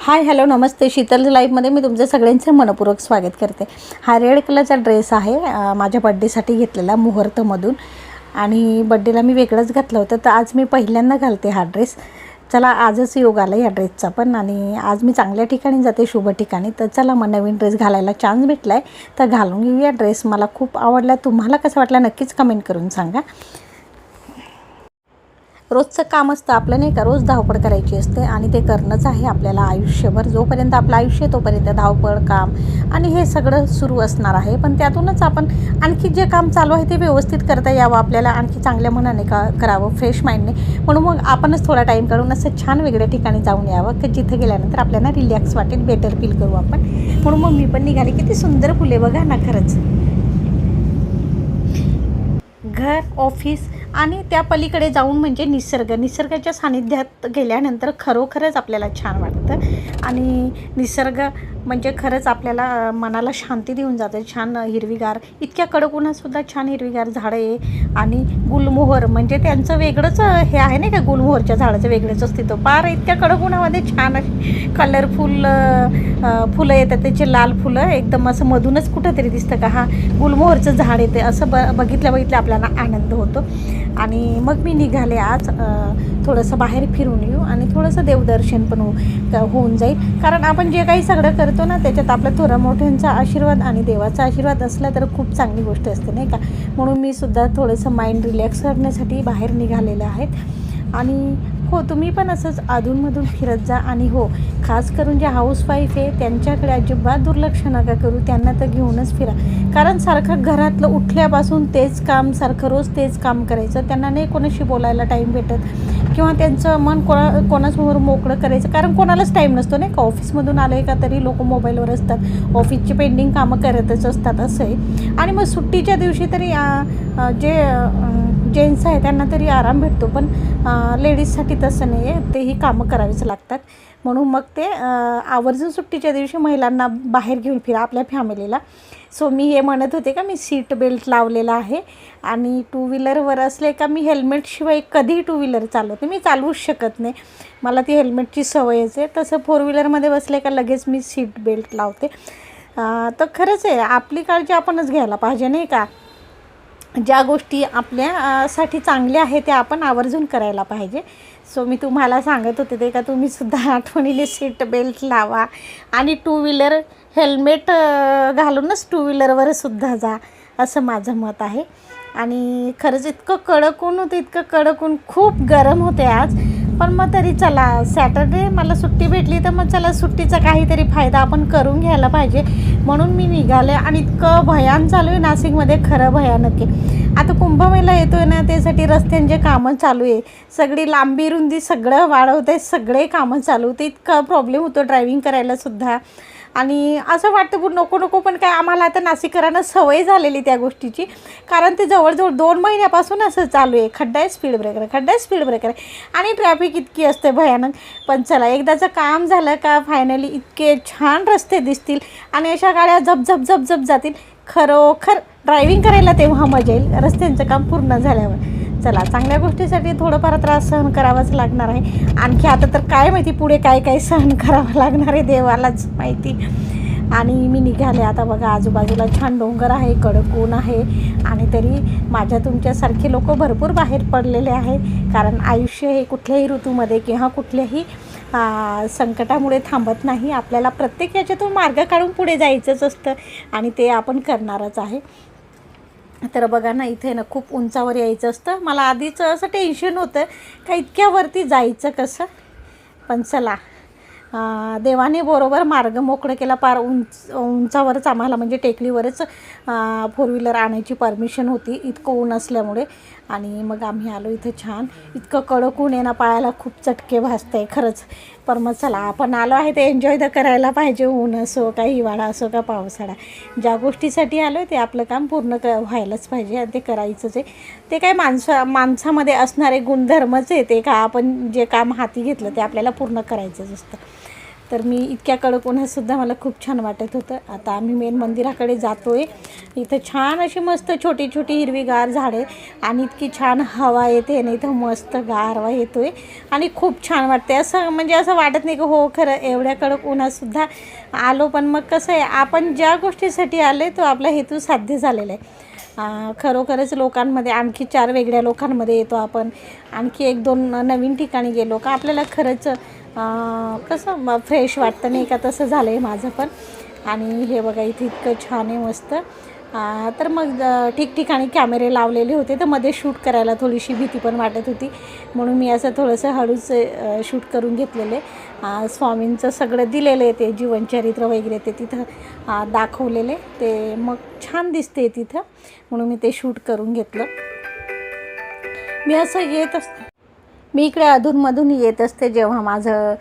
Hi hello नमस्ते. शीतल लाईफमध्ये मी तुमचं सगळ्यांचे मनपूर्वक स्वागत करते. हा रेड कलरचा ड्रेस आहे माझ्या बड्डेसाठी घेतलेला मुहूर्तमधून, आणि बड्डेला मी वेगळंच घातलं होतं, तर आज मी पहिल्यांदा घालते हा ड्रेस. चला आजच योग आला या ड्रेसचा पण, आणि आज मी चांगल्या ठिकाणी जाते, शुभ ठिकाणी. तर चला मग नवीन ड्रेस घालायला चान्स भेटला आहे तर घालून घेऊया. ड्रेस मला खूप आवडला. तुम्हाला कसं वाटला नक्कीच कमेंट करून सांगा. रोजचं काम असतं आपलं, नाही का, रोज धावपळ करायची असते आणि ते करणंच आहे आपल्याला आयुष्यभर. जोपर्यंत आपलं आयुष्य तोपर्यंत धावपळ, काम आणि हे सगळं सुरू असणार आहे. पण त्यातूनच आपण आणखी जे काम चालू आहे ते व्यवस्थित करता यावं, आपल्याला आणखी चांगल्या मनाने करावं, फ्रेश माइंडने. म्हणून मग आपणच थोडा टाईम काढून असं छान वेगळ्या ठिकाणी जाऊन यावं की जिथं गेल्यानंतर आपल्याला रिलॅक्स वाटेल, बेटर फील करू आपण. म्हणून मग मी पण निघाले. किती सुंदर फुले बघा ना, खरंच. घर, ऑफिस आणि त्या पलीकडे जाऊन म्हणजे निसर्गाच्या सानिध्यात गेल्यानंतर खरोखरच आपल्याला छान वाटतं. आणि निसर्ग म्हणजे खरंच आपल्याला मनाला शांती देऊन जातं. छान हिरवीगार, इतक्या कडक उन्हातसुद्धा छान हिरवीगार झाडं आहे. आणि गुलमोहर म्हणजे त्यांचं वेगळंच हे आहे नाही का, गुलमोहरच्या झाडाचं वेगळंच अस्तित्व. पार इतक्या कडक उन्हामध्ये छान कलरफुल फुलं येतात, त्याचे लाल फुलं एकदम असं मधूनच कुठंतरी दिसतं का हा गुलमोहरचं झाड येते, असं बघितल्या आपल्याला आनंद होतो. आणि मग मी निघाले आज थोडंसं बाहेर फिरून येऊ आणि थोडंसं देवदर्शन पण होऊन जाईल. कारण आपण जे काही सगळं करतो ना, त्याच्यात आपल्या थोड्या मोठ्यांचा आशीर्वाद आणि देवाचा आशीर्वाद असला तर खूप चांगली गोष्ट असते, नाही का. म्हणून मी सुद्धा थोडंसं माइंड रिलॅक्स करण्यासाठी बाहेर निघालेलं आहेत. आणि हो, तुम्ही पण असंच अधूनमधून फिरत जा. आणि हो, खास करून जे हाऊसवाईफ आहे त्यांच्याकडे अजिबात दुर्लक्ष नका करू, त्यांना तर घेऊनच फिरा. कारण सारखं घरातलं उठल्यापासून तेच काम, सारखं रोज तेच काम करायचं, त्यांना नाही कोणाशी बोलायला टाईम भेटत किंवा त्यांचं मन कोणासमोर मोकळं करायचं. कारण कोणालाच टाईम नसतो नाही का. ऑफिसमधून आलं आहे का तरी लोक मोबाईलवर असतात, ऑफिसची पेंडिंग कामं करतच असतात, असं आहे. आणि मग सुट्टीच्या दिवशी तरी जे जेंट्स आहे त्यांना तरी आराम भेटतो, पण लेडीजसाठी तसं नाही आहे, तेही कामं करावीच लागतात. म्हणून मग ते आवर्जून सुट्टीच्या दिवशी महिलांना बाहेर घेऊन फिरा आपल्या फॅमिलीला. सो मी हे म्हणत होते का मी सीट बेल्ट लावलेला आहे. आणि टू व्हीलरवर असले का मी हेल्मेटशिवाय कधीही टू व्हीलर चालवते, मी चालवूच शकत नाही, मला ती हेल्मेटची सवयच आहे. तसं फोर व्हीलरमध्ये बसले का लगेच मी सीट बेल्ट लावते. तर खरंच आहे, आपली काळजी आपणच घ्यायला पाहिजे, नाही का. ज्या गोष्टी आपल्यासाठी चांगल्या आहेत त्या आपण आवर्जून करायला पाहिजे. सो मी तुम्हाला सांगत होते ते का तुम्हीसुद्धा आठवणीने सीट बेल्ट लावा आणि टू व्हीलर हेल्मेट घालूनच टू व्हीलरवरसुद्धा जा, असं माझं मत आहे. आणि खरंच इतकं कडक ऊन होतं, इतकं कडक ऊन, खूप गरम होते आज. पण मग तरी चला, सॅटर्डे मला सुट्टी भेटली तर मग चला सुट्टीचा काहीतरी फायदा आपण करून घ्यायला पाहिजे, म्हणून मी निघाले. आणि इतकं भयान चालू आहे नाशिकमध्ये, खरं भयानक आहे. आता कुंभमेळा येतो आहे ना, त्यासाठी रस्त्यांचे कामं चालू आहे, सगळी लांबी रुंदी सगळं वाढवत आहे, सगळे कामं चालू होते. इतका प्रॉब्लेम होतो ड्रायव्हिंग करायलासुद्धा. आणि असं वाटतं नको पण काय, आम्हाला आता नाशिककरांना सवय झालेली त्या गोष्टीची. कारण ते जवळजवळ 2 महिन्यापासून असं चालू आहे, खड्डा आहे, स्पीड ब्रेकर, खड्डा आहे, स्पीड ब्रेकर आहे, आणि ट्रॅफिक इतकी असते भयानक. पण चला, एकदाचं काम झालं का फायनली इतके छान रस्ते दिसतील आणि अशा गाड्या झप जातील. खरोखर ड्रायव्हिंग करायला तेव्हा मजा येईल, रस्त्यांचं काम पूर्ण झाल्यावर. चला, चांगल्या गोष्टीसाठी थोडंफार त्रास सहन करावाच लागणार आहे. आणखी आता तर काय माहिती पुढे काय सहन करावं लागणार आहे, देवालाच माहिती. आणि मी निघाले आता. बघा आजूबाजूला छान डोंगर आहे, कडक ऊन आहे, आणि तरी माझ्या तुमच्यासारखे लोक भरपूर बाहेर पडलेले आहेत. कारण आयुष्य हे कुठल्याही ऋतूमध्ये किंवा कुठल्याही संकटामुळे थांबत नाही. आपल्याला प्रत्येक याच्यातून मार्ग काढून पुढे जायचंच असतं, आणि ते आपण करणारच आहे. तर बघा ना, इथे ना खूप उंचावर यायचं असतं. मला आधीच असं टेन्शन होतं का इतक्यावरती जायचं कसं. पण चला, देवाने बरोबर मार्ग मोकळं केला. पार उंचावरच आम्हाला म्हणजे टेकडीवरच फोर व्हीलर आणायची परमिशन होती, इतकं ऊन असल्यामुळे. आणि मग आम्ही आलो इथे. छान इतकं कडक ऊन आहे ना, पायाला खूप चटके भाजत आहे खरंच. पण मग चला, आपण आलो आहे ते एन्जॉय तर करायला पाहिजे. ऊन असो का हिवाळा असो का पावसाळा, ज्या गोष्टीसाठी आलो आहे ते आपलं काम पूर्ण व्हायलाच पाहिजे, आणि ते करायचंच आहे. ते काय माणसामध्ये असणारे गुणधर्मच आहे ते का, आपण जे काम हाती घेतलं ते आपल्याला पूर्ण करायचंच असतं. तर मी इतक्या कडक उन्हातसुद्धा मला खूप छान वाटत होतं. आता आम्ही मेन मंदिराकडे जातो आहे. इथं छान अशी मस्त छोटी छोटी हिरवीगार झाडे आणि इतकी छान हवा येते आणि इथं मस्त गारवा येतो आहे आणि खूप छान वाटते. असं म्हणजे असं वाटत नाही की हो खरं एवढ्या कडक उन्हातसुद्धा आलो. पण मग कसं आहे, आपण ज्या गोष्टीसाठी आले तो आपला हेतू साध्य झालेला आहे. खरोखरच लोकांमध्ये आणखी 4 वेगळ्या लोकांमध्ये येतो आपण, आणखी 1-2 नवीन ठिकाणी गेलो का आपल्याला खरंच कसं फ्रेश वाटतं नाही का, तसं झालं आहे माझं पण. आणि हे बघा इथे इतकं छान आहे मस्त. तर मग ठिकठिकाणी कॅमेरे लावलेले होते, तर मध्ये शूट करायला थोडीशी भीती पण वाटत होती, म्हणून मी असं थोडंसं हळूच शूट करून घेतलेले. स्वामींचं सगळं दिलेलं आहे, ते जीवनचरित्र वगैरे ते तिथं दाखवलेले, ते मग छान दिसते तिथं, म्हणून मी ते शूट करून घेतलं. मी असं मी इकडे अधूनमधून येत असते जेव्हा माझं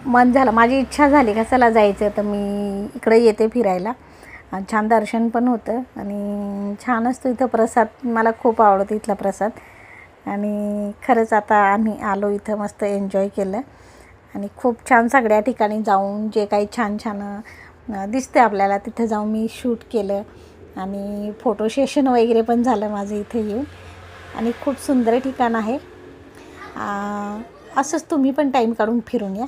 मन झालं, माझी इच्छा झाली का चला जायचं, तर मी इकडे येते फिरायला. छान दर्शन पण होतं आणि छान असतो इथं प्रसाद, मला खूप आवडतो इथला प्रसाद. आणि खरंच आता आम्ही आलो इथं, मस्त एन्जॉय केलं आणि खूप छान सगळ्या ठिकाणी जाऊन जे काही छान छान दिसते आपल्याला तिथं जाऊन मी शूट केलं आणि फोटो सेशन वगैरे पण झालं माझं इथे येऊन. आणि खूप सुंदर ठिकाण आहे. असंच तुम्ही पण टाईम काढून फिरून या.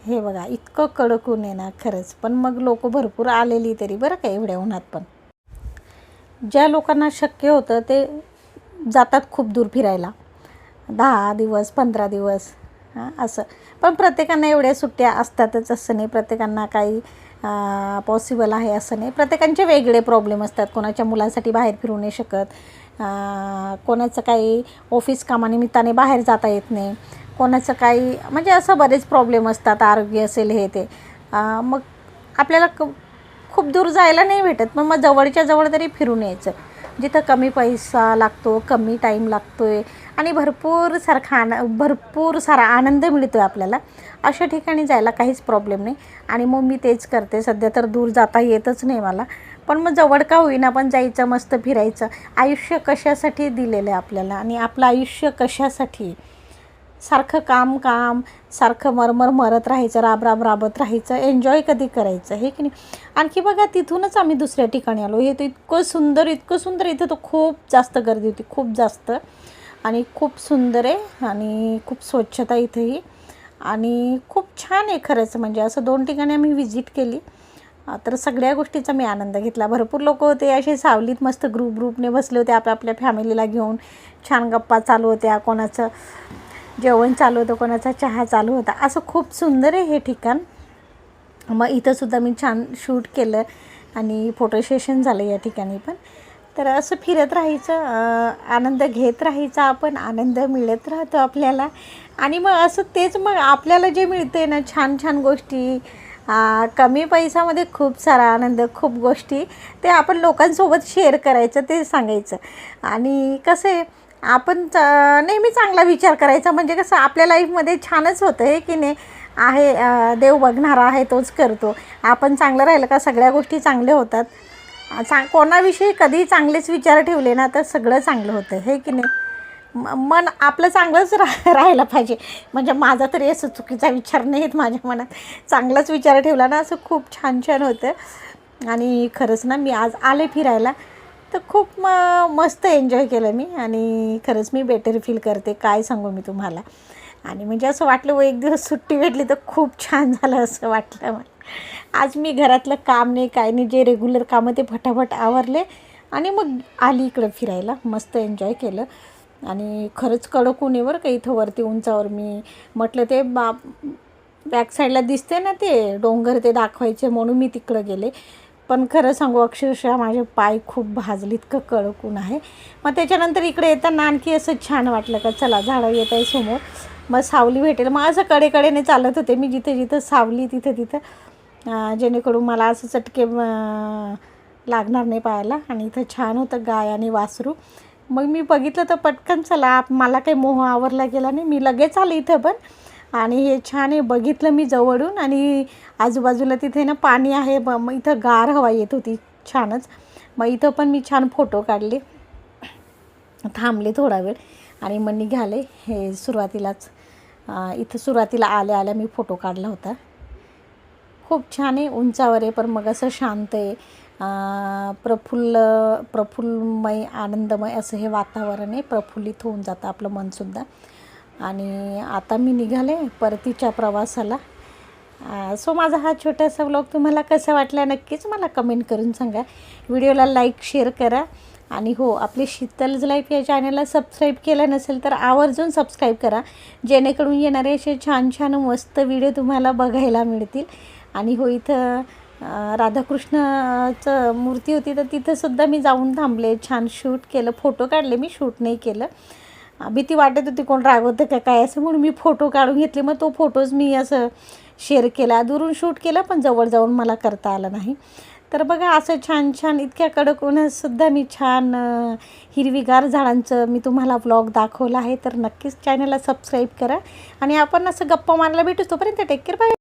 हे बघा इतकं कडक ऊन आहे ना खरंच, पण मग लोक भरपूर आलेली तरी बरं का एवढ्या उन्हात. पण ज्या लोकांना शक्य होतं ते जातात खूप दूर फिरायला, 10 दिवस 15 दिवस असं. पण प्रत्येकांना एवढ्या सुट्ट्या असतातच असं नाही, प्रत्येकांना काही पॉसिबल आहे असं नाही. प्रत्येकांचे वेगळे प्रॉब्लेम असतात. कोणाच्या मुलांसाठी बाहेर फिरू नाही शकत, कोणाचं काही ऑफिस कामानिमित्ताने बाहेर जाता येत नाही, कोणाचं काही म्हणजे असं बरेच प्रॉब्लेम असतात, आरोग्य असेल हे ते. मग आपल्याला खूप दूर जायला नाही भेटत, मग जवळच्या जवळ तरी फिरून यायचं, जिथं कमी पैसा लागतो, कमी टाईम लागतो आहे आणि भरपूर सारा आनंद मिळतो आहे आपल्याला, अशा ठिकाणी जायला काहीच प्रॉब्लेम नाही. आणि मग मी तेच करते. सध्या तर दूर जाता येतच नाही मला, पण मग जवळ का होईना पण जायचं, मस्त फिरायचं. आयुष्य कशासाठी दिलेलं आहे आपल्याला, आणि आपलं आयुष्य कशासाठी? सारखं काम सारखं मरत राहायचं, राबत राहायचं, एन्जॉय कधी करायचं, हे की नाही. आणखी बघा तिथूनच आम्ही दुसऱ्या ठिकाणी आलो. हे तर इतकं सुंदर इथं तर खूप जास्त गर्दी होती, खूप जास्त, आणि खूप सुंदर आहे आणि खूप स्वच्छता इथेही आणि खूप छान आहे खरंच. म्हणजे असं 2 ठिकाणी आम्ही व्हिजिट केली, तर सगळ्या गोष्टीचा मी आनंद घेतला. भरपूर लोक होते असे सावलीत मस्त ग्रुपने बसले होते, आपल्या फॅमिलीला घेऊन. छान गप्पा चालू होत्या, कोणाचं जेवण चालू होतं, कोणाचा चहा चालू होता. असं खूप सुंदर आहे हे ठिकाण. मग इथंसुद्धा मी छान शूट केलं आणि फोटो सेशन झालं या ठिकाणी पण. तर असं फिरत राहायचं, आनंद घेत राहायचा आपण, आनंद मिळत राहतो आपल्याला. आणि मग असं तेच मग आपल्याला जे मिळते ना छान छान गोष्टी, कमी पैशामध्ये खूप सारा आनंद, खूप गोष्टी, ते आपण लोकांसोबत शेअर करायचं, ते सांगायचं. आणि कसं आहे, आपण नेहमी चांगला विचार करायचा, म्हणजे कसं आपल्या लाईफमध्ये छानच होतं आहे की नाही. आहे देव बघणारा आहे, तोच करतो. आपण चांगलं राहिलं का सगळ्या गोष्टी चांगल्या होतात. कोणाविषयी कधी चांगलेच विचार ठेवले ना तर सगळं चांगलं होतं, हे की नाही. मन आपलं चांगलंच राहायला पाहिजे. म्हणजे माझा तरी असं चुकीचा विचार नाही आहेत माझ्या मनात, चांगलाच विचार ठेवला ना असं खूप छान होतं. आणि खरंच ना मी आज आले फिरायला, तर खूप मस्त एन्जॉय केलं मी. आणि खरंच मी बेटर फील करते, काय सांगू मी तुम्हाला. आणि म्हणजे असं वाटलं एक दिवस सुट्टी भेटली तर खूप छान झालं असं वाटलं मला. आज मी घरातलं काम नाही काय नाही, जे रेग्युलर कामं ते फटाफट आवरले आणि मग आली इकडं फिरायला, मस्त एन्जॉय केलं. आणि खरंच कडक ऊन आहे बरं का इथं वरती उंचावर. मी म्हटलं ते बॅक साईडला दिसते ना ते डोंगर, ते दाखवायचे म्हणून मी तिकडं गेले. पण खरं सांगू अक्षरशः माझे पाय खूप भाजले, इतकं कडक ऊन आहे. मग त्याच्यानंतर इकडे येताना आणखी असं छान वाटलं का चला झाडं येत आहे समोर, मग सावली भेटेल. मग असं कडेकडेने चालत होते मी, जिथं सावली तिथं जेणेकरून मला असं चटके लागणार नाही पायाला. आणि इथं छान होतं गाय आणि वासरू. मग मी बघितलं तर पटकन चला, मला काही मोह आवरला गेला नाही, मी लगेच आले इथं पण. आणि हे छान आहे, बघितलं मी जवळून. आणि आजूबाजूला तिथे ना पाणी आहे, मग इथं गार हवा येत होती छानच. मग इथं पण मी छान फोटो काढले, थांबले थोडा वेळ आणि मग निघाले. हे सुरुवातीलाच इथं सुरुवातीला आल्या मी फोटो काढला होता. खूप छान आहे, उंचावर आहे, पण मग असं शांत आहे, प्रफुल्लमय आनंदमय असं हे वातावरण आहे. प्रफुल्लित होऊन जातं आपलं मनसुद्धा. आणि आता मी निघाले परतीच्या प्रवासाला. सो माझा हा छोटासा व्लॉग तुम्हाला कसा वाटला नक्कीच मला कमेंट करून सांगा. व्हिडिओला लाईक शेअर करा. आणि हो, आपली शीतल्स लाईफ या चॅनलला सबस्क्राईब केलं नसेल तर आवर्जून सबस्क्राईब करा, जेणेकरून येणारे असे छान छान मस्त व्हिडिओ तुम्हाला बघायला मिळतील. आणि हो, इथं राधाकृष्णाचं मूर्ती होती तर तिथंसुद्धा मी जाऊन थांबले, छान शूट केलं, फोटो काढले. मी शूट नाही केलं, भीती वाटत होती कोण रागवतं का काय असं, म्हणून मी फोटो काढून घेतले. मग तो फोटोज मी असं शेअर केला, दुरून शूट केला, पण जवळ जाऊन मला करता आलं नाही. तर बघा असं छान छान इतक्या कडक उन्हातसुद्धा मी छान हिरवीगार झाडांचं मी तुम्हाला व्लॉग दाखवला आहे. तर नक्कीच चॅनलला सबस्क्राईब करा आणि आपण असं गप्पा मारायला भेटू. तोपर्यंत टेक केअर, बाय.